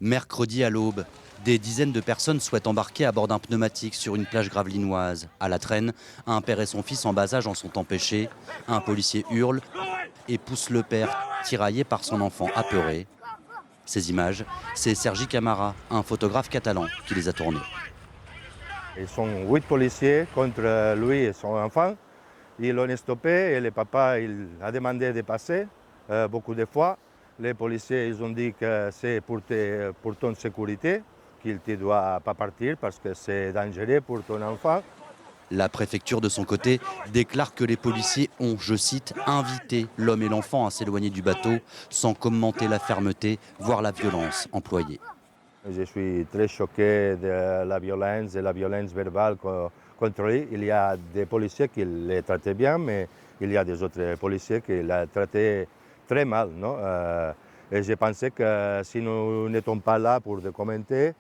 Mercredi à l'aube, des dizaines de personnes souhaitent embarquer à bord d'un pneumatique sur une plage gravelinoise. À la traîne, un père et son fils en bas âge en sont empêchés. Un policier hurle et pousse le père, tiraillé par son enfant apeuré. Ces images, c'est Sergi Camara, un photographe catalan, qui les a tournées. Ils sont 8 policiers contre lui et son enfant. Ils l'ont stoppé et le papa il a demandé de passer beaucoup de fois. Les policiers ils ont dit que c'est pour ton sécurité, qu'il ne doit pas partir parce que c'est dangereux pour ton enfant. La préfecture, de son côté, déclare que les policiers ont, je cite, invité l'homme et l'enfant à s'éloigner du bateau sans commenter la fermeté, voire la violence employée. Je suis très choqué de la violence et la violence verbale contre lui. Il y a des policiers qui les traitaient bien, mais il y a des autres policiers qui l'ont traité très mal. Non et je pensais que si nous n'étions pas là pour commenter,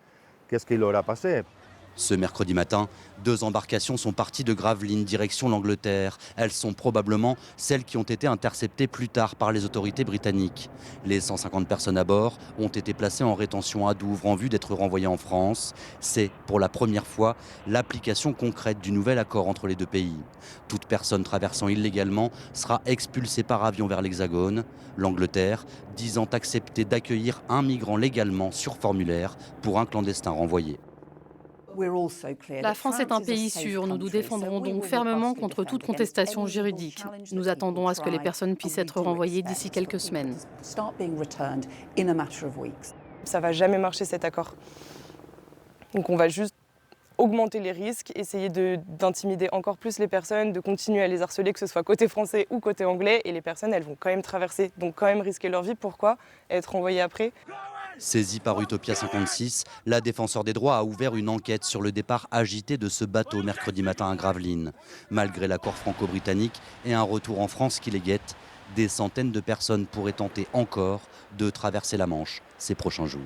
qu'est-ce qu'il aura passé? Ce mercredi matin, 2 embarcations sont parties de Gravelines direction l'Angleterre. Elles sont probablement celles qui ont été interceptées plus tard par les autorités britanniques. Les 150 personnes à bord ont été placées en rétention à Douvres en vue d'être renvoyées en France. C'est, pour la première fois, l'application concrète du nouvel accord entre les deux pays. Toute personne traversant illégalement sera expulsée par avion vers l'Hexagone. L'Angleterre disant accepter d'accueillir un migrant légalement sur formulaire pour un clandestin renvoyé. La France est un pays sûr. Nous nous défendrons donc fermement contre toute contestation juridique. Nous attendons à ce que les personnes puissent être renvoyées d'ici quelques semaines. Ça ne va jamais marcher cet accord. Donc on va juste augmenter les risques, essayer d'intimider encore plus les personnes, de continuer à les harceler, que ce soit côté français ou côté anglais. Et les personnes, elles vont quand même traverser, donc quand même risquer leur vie. Pourquoi? Être renvoyées après. Saisie par Utopia 56, la défenseur des droits a ouvert une enquête sur le départ agité de ce bateau mercredi matin à Gravelines. Malgré l'accord franco-britannique et un retour en France qui les guette, des centaines de personnes pourraient tenter encore de traverser la Manche ces prochains jours.